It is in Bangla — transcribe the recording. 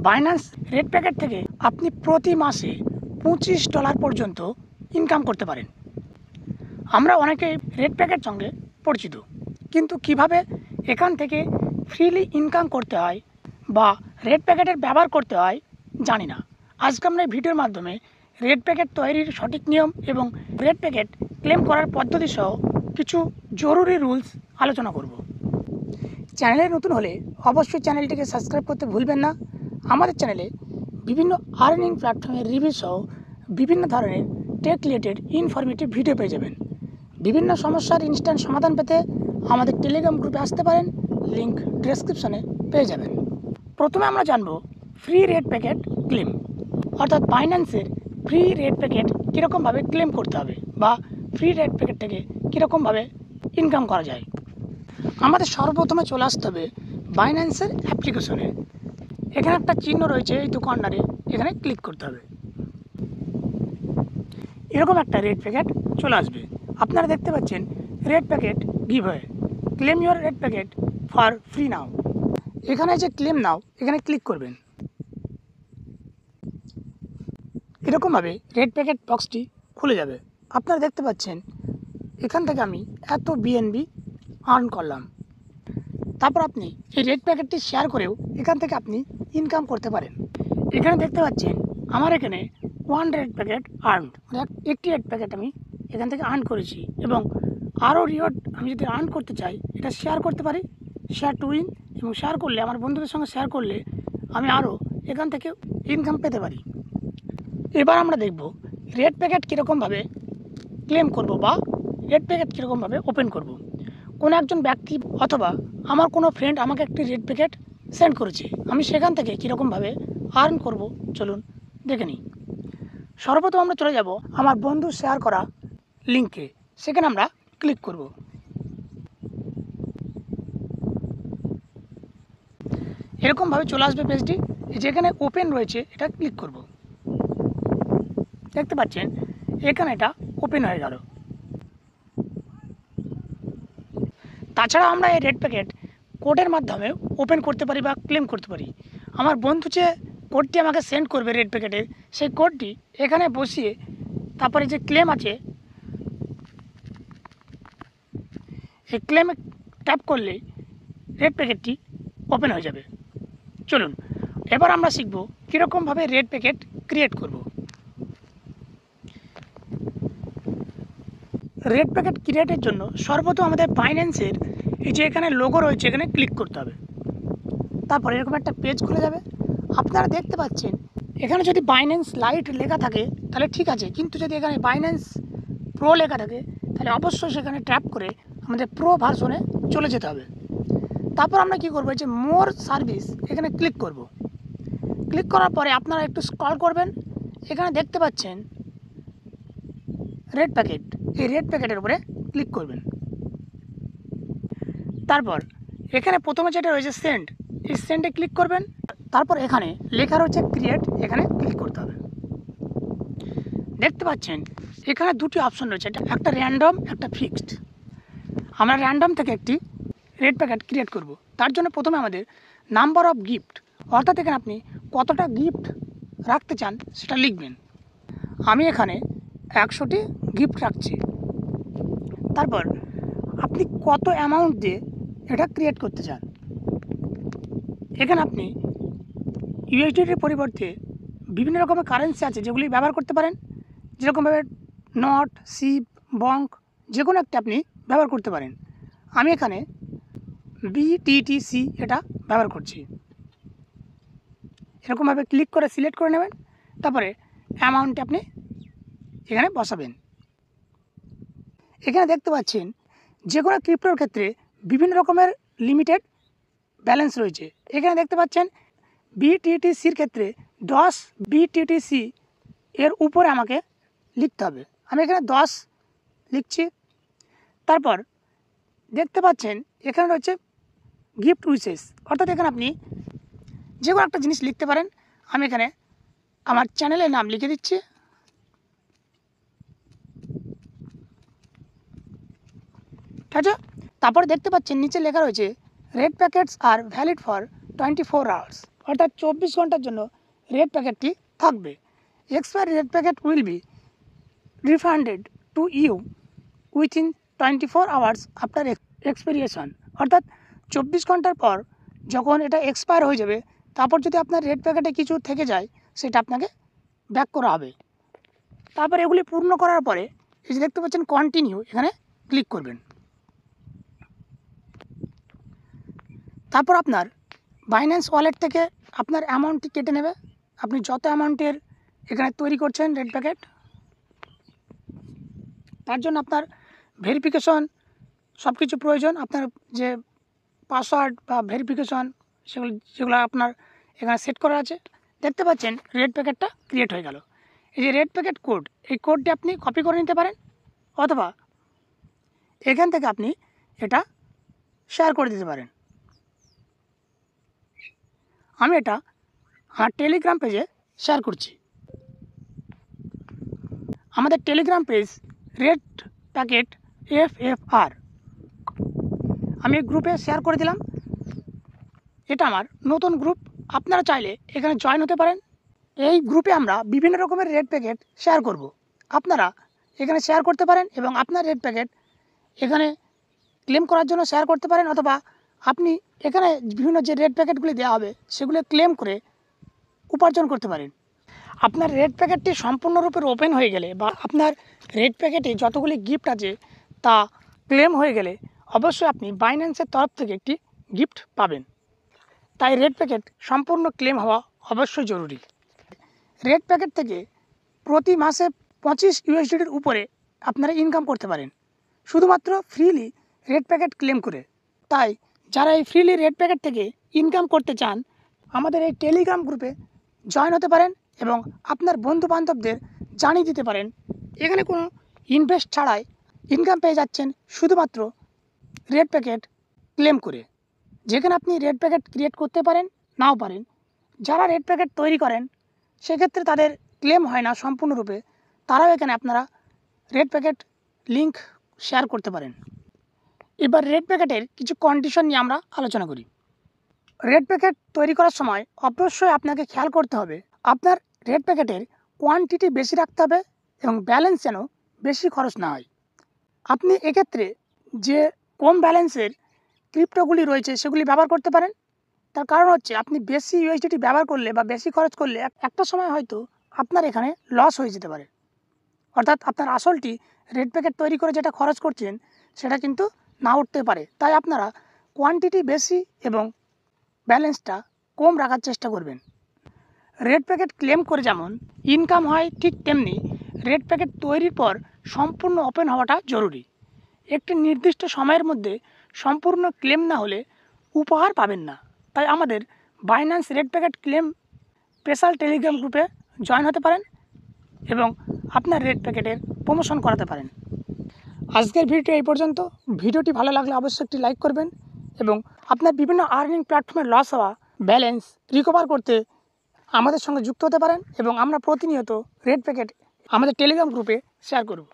বাইন্যান্স রেড প্যাকেট থেকে আপনি প্রতি মাসে $25 পর্যন্ত ইনকাম করতে পারেন। আমরা অনেকেই রেড প্যাকেট সঙ্গে পরিচিত, কিন্তু কিভাবে এখান থেকে ফ্রিলি ইনকাম করতে হয় বা রেড প্যাকেটের ব্যবহার করতে হয় জানি না। আজকে আমরা এই ভিডিওর মাধ্যমে রেড প্যাকেট তৈরির সঠিক নিয়ম এবং রেড প্যাকেট ক্লেম করার পদ্ধতি সহ কিছু জরুরি রুলস আলোচনা করব। চ্যানেলে নতুন হলে অবশ্যই চ্যানেলটিকে সাবস্ক্রাইব করতে ভুলবেন না। আমাদের চ্যানেলে বিভিন্ন আর্নিং প্ল্যাটফর্মের রিভিউ সহ বিভিন্ন ধরনের টেক রিলেটেড ইনফরমেটিভ ভিডিও পেয়ে যাবেন। বিভিন্ন সমস্যার ইনস্ট্যান্ট সমাধান পেতে আমাদের টেলিগ্রাম গ্রুপে আসতে পারেন, লিঙ্ক ডেসক্রিপশনে পেয়ে যাবেন। প্রথমে আমরা জানব ফ্রি রেড প্যাকেট ক্লেম, অর্থাৎ বাইন্যান্সের ফ্রি রেড প্যাকেট কীরকমভাবে ক্লেম করতে হবে বা ফ্রি রেড প্যাকেট থেকে কীরকমভাবে ইনকাম করা যায়। আমাদের সর্বপ্রথমে চলে আসতে হবে বাইন্যান্সের অ্যাপ্লিকেশনে। এখানে একটা চিহ্ন রয়েছে এই কর্নারে, এখানে ক্লিক করতে হবে। এরকম একটা রেড প্যাকেট চলে আসবে। আপনারা দেখতে পাচ্ছেন red packet giveaway, claim your red packet for free now. এখানে যে ক্লেম নাও এখানে ক্লিক করবেন। এরকমভাবে রেড প্যাকেট বক্সটি খুলে যাবে। আপনারা দেখতে পাচ্ছেন এখান থেকে আমি এত বিএনবি আর্ন করলাম। তারপর আপনি এই রেড প্যাকেটটি শেয়ার করেও এখান থেকে আপনি ইনকাম করতে পারেন। এখানে দেখতে পাচ্ছেন আমার এখানে 1 রেড প্যাকেট আর্ন, মানে একটি রেড প্যাকেট আমি এখান থেকে আর্ন করেছি এবং আরও রিওয়ার্ড আমি যদি আর্ন করতে চাই এটা শেয়ার করতে পারি, শেয়ার টু উইন, এবং শেয়ার করলে আমার বন্ধুদের সঙ্গে শেয়ার করলে আমি আরও এখান থেকে ইনকাম পেতে পারি। এবার আমরা দেখব রেড প্যাকেট কীরকমভাবে ক্লেম করব বা রেড প্যাকেট কীরকমভাবে ওপেন করব। কোনো একজন ব্যক্তি অথবা আমার কোনো ফ্রেন্ড আমাকে একটি রেড প্যাকেট সেন্ড করেছে, আমি সেখান থেকে কীরকমভাবে আর্ন করব চলুন দেখে নিই। সর্বপ্রথম আমরা চলে যাব আমার বন্ধু শেয়ার করা লিঙ্কে, সেখানে আমরা ক্লিক করব। এরকমভাবে চলে আসবে পেজটি, যেখানে ওপেন রয়েছে এটা ক্লিক করব। দেখতে পাচ্ছেন এখানে এটা ওপেন হয়ে গেল। তাছাড়া আমরা এই রেড প্যাকেট কোডের মাধ্যমে ওপেন করতে পারি বা ক্লেম করতে পারি। আমার বন্ধু যে কোডটি আমাকে সেন্ড করবে রেড প্যাকেটের, সেই কোডটি এখানে বসিয়ে তারপরে যে ক্লেম আছে এই ক্লেমে ট্যাপ করলেই রেড প্যাকেটটি ওপেন হয়ে যাবে। চলুন এবার আমরা শিখব কীরকমভাবে রেড প্যাকেট ক্রিয়েট করব। রেড প্যাকেট ক্রিয়েটের জন্য সর্বপ্রথম আমাদের বাইন্যান্সের এই যে এখানে লোগো রয়েছে এখানে ক্লিক করতে হবে। তারপর এরকম একটা পেজ খুলে যাবে। আপনারা দেখতে পাচ্ছেন এখানে যদি বাইন্যান্স লাইট লেখা থাকে তাহলে ঠিক আছে, কিন্তু যদি এখানে বাইন্যান্স প্রো লেখা থাকে তাহলে অবশ্যই সেখানে ট্যাপ করে আমাদের প্রো ভার্সনে চলে যেতে হবে। তারপর আমরা কি করব, যে মোর সার্ভিস এখানে ক্লিক করব। ক্লিক করার পরে আপনারা একটু স্ক্রল করবেন, এখানে দেখতে পাচ্ছেন রেড প্যাকেট, এই রেড প্যাকেটের উপরে ক্লিক করবেন। তারপর এখানে প্রথমে যেটা রয়েছে সেন্ড, এই সেন্ডে ক্লিক করবেন। তারপর এখানে লেখা রয়েছে ক্রিয়েট, এখানে ক্লিক করতে হবে। দেখতে পাচ্ছেন এখানে দুটি অপশন রয়েছে, একটা র্যান্ডম, একটা ফিক্সড। আমরা র্যান্ডম থেকে একটি রেড প্যাকেট ক্রিয়েট করব। তার জন্য প্রথমে আমাদের নাম্বার অফ গিফট, অর্থাৎ এখানে আপনি কতটা গিফট রাখতে চান সেটা লিখবেন। আমি এখানে 100টি গিফট রাখছি। তারপর আপনি কত অ্যামাউন্ট দিয়ে এটা ক্রিয়েট করতে চান, এখানে আপনি ইউএসডিটির পরিবর্তে বিভিন্ন রকমের কারেন্সি আছে যেগুলি ব্যবহার করতে পারেন, যেরকমভাবে নট, সিপ, বঙ্ক, যে কোনো একটা আপনি ব্যবহার করতে পারেন। আমি এখানে বিটিটিসি এটা ব্যবহার করছি। এরকমভাবে ক্লিক করে সিলেক্ট করে নেবেন, তারপরে অ্যামাউন্টটি আপনি এখানে বসাবেন। এখানে দেখতে পাচ্ছেন যে কোনো ক্রিপ্টোর ক্ষেত্রে বিভিন্ন রকমের লিমিটেড ব্যালেন্স রয়েছে। এখানে দেখতে পাচ্ছেন বিটিটিসির ক্ষেত্রে 10 বিটিটিসি এর উপরে আমাকে লিখতে হবে। আমি এখানে 10 লিখছি। তারপর দেখতে পাচ্ছেন এখানে রয়েছে গিফট উইশেস, অর্থাৎ এখানে আপনি যে কোনো একটা জিনিস লিখতে পারেন। আমি এখানে আমার চ্যানেলের নাম লিখে দিচ্ছি। ঠিক আছে, তারপর দেখতে পাচ্ছেন নিচে লেখা রয়েছে red packets are valid for 24 hours, অর্থাৎ 24 ঘন্টার জন্য রেড প্যাকেটটি থাকবে। Expiry red packet will be refunded to you within 24 hours after expiration. অর্থাৎ 24 ঘন্টার পর যখন এটা এক্সপায়ার হয়ে যাবে, তারপর যদি আপনার রেড প্যাকেটে কিছু থেকে যায় সেটা আপনাকে ব্যাক করা হবে। তারপর এগুলি পূর্ণ করার পরে এই যে দেখতে পাচ্ছেন কন্টিনিউ, এখানে ক্লিক করবেন। তারপর আপনার বাইন্যান্স ওয়ালেট থেকে আপনার অ্যামাউন্টটি কেটে নেবে। আপনি যত অ্যামাউন্টের এখানে তৈরি করছেন রেড প্যাকেট, তার জন্য আপনার ভেরিফিকেশন সব কিছু প্রয়োজন। আপনার যে পাসওয়ার্ড বা ভেরিফিকেশন যেগুলো আপনার এখানে সেট করা আছে। দেখতে পাচ্ছেন রেড প্যাকেটটা ক্রিয়েট হয়ে গেল। এই যে রেড প্যাকেট কোড, এই কোডটি আপনি কপি করে নিতে পারেন, অথবা এখান থেকে আপনি এটা শেয়ার করে দিতে পারেন। আমি এটা আমার টেলিগ্রাম পেজে শেয়ার করছি। আমাদের Telegram page red packet FFR, আমি এই গ্রুপে শেয়ার করে দিলাম। এটা আমার নতুন গ্রুপ, আপনারা চাইলে এখানে জয়েন হতে পারেন। এই গ্রুপে আমরা বিভিন্ন রকমের রেড প্যাকেট শেয়ার করব। আপনারা এখানে শেয়ার করতে পারেন এবং আপনার রেড প্যাকেট এখানে ক্লেম করার জন্য শেয়ার করতে পারেন, অথবা আপনি এখানে বিভিন্ন যে রেড প্যাকেটগুলি দেওয়া হবে সেগুলো ক্লেম করে উপার্জন করতে পারেন। আপনার রেড প্যাকেটটি সম্পূর্ণরূপে ওপেন হয়ে গেলে বা আপনার রেড প্যাকেটে যতগুলি গিফট আছে তা ক্লেম হয়ে গেলে অবশ্যই আপনি বাইন্যান্সের তরফ থেকে একটি গিফট পাবেন। তাই রেড প্যাকেট সম্পূর্ণ ক্লেম হওয়া অবশ্যই জরুরি। রেড প্যাকেট থেকে প্রতি মাসে 25 USDTর উপরে আপনারা ইনকাম করতে পারেন, শুধুমাত্র ফ্রিলি রেড প্যাকেট ক্লেম করে। তাই যারা এই ফ্রিলি রেড প্যাকেট থেকে ইনকাম করতে চান, আমাদের এই টেলিগ্রাম গ্রুপে জয়েন হতে পারেন এবং আপনার বন্ধু বান্ধবদের জানিয়ে দিতে পারেন। এখানে কোনো ইনভেস্ট ছাড়াই ইনকাম পেয়ে যাচ্ছেন শুধুমাত্র রেড প্যাকেট ক্লেম করে। যেখানে আপনি রেড প্যাকেট ক্রিয়েট করতে পারেন, নাও পারেন। যারা রেড প্যাকেট তৈরি করেন সেক্ষেত্রে তাদের ক্লেম হয় না সম্পূর্ণরূপে, তারাও এখানে আপনারা রেড প্যাকেট লিঙ্ক শেয়ার করতে পারেন। এবার রেড প্যাকেটের কিছু কন্ডিশন নিয়ে আমরা আলোচনা করি। রেড প্যাকেট তৈরি করার সময় অবশ্যই আপনাকে খেয়াল করতে হবে আপনার রেড প্যাকেটের কোয়ান্টিটি বেশি রাখতে হবে এবং ব্যালেন্স যেন বেশি খরচ না হয়। আপনি এক্ষেত্রে যে কম ব্যালেন্সের ক্রিপ্টোগুলি রয়েছে সেগুলি ব্যবহার করতে পারেন। তার কারণ হচ্ছে আপনি বেশি USDT ব্যবহার করলে বা বেশি খরচ করলে একটা সময় হয়তো আপনার এখানে লস হয়ে যেতে পারে। অর্থাৎ আপনার আসলটি রেড প্যাকেট তৈরি করে যেটা খরচ করছেন সেটা কিন্তু না উঠতে পারে। তাই আপনারা কোয়ান্টিটি বেশি এবং ব্যালেন্সটা কম রাখার চেষ্টা করবেন। রেড প্যাকেট ক্লেম করে যেমন ইনকাম হয়, ঠিক তেমনি রেড প্যাকেট তৈরির পর সম্পূর্ণ ওপেন হওয়াটা জরুরি। একটি নির্দিষ্ট সময়ের মধ্যে সম্পূর্ণ ক্লেম না হলে উপহার পাবেন না। তাই আমাদের Binance red packet claim special Telegram গ্রুপে জয়েন হতে পারেন এবং আপনার রেড প্যাকেটের প্রমোশন করাতে পারেন। আজকের ভিডিওটি এই পর্যন্ত। ভিডিওটি ভালো লাগলে অবশ্যই একটি লাইক করবেন এবং আপনার বিভিন্ন আর্নিং প্ল্যাটফর্মে লস হওয়া ব্যালেন্স রিকভার করতে আমাদের সঙ্গে যুক্ত হতে পারেন এবং আমরা প্রতিনিয়ত রেড প্যাকেট আমাদের টেলিগ্রাম গ্রুপে শেয়ার করব।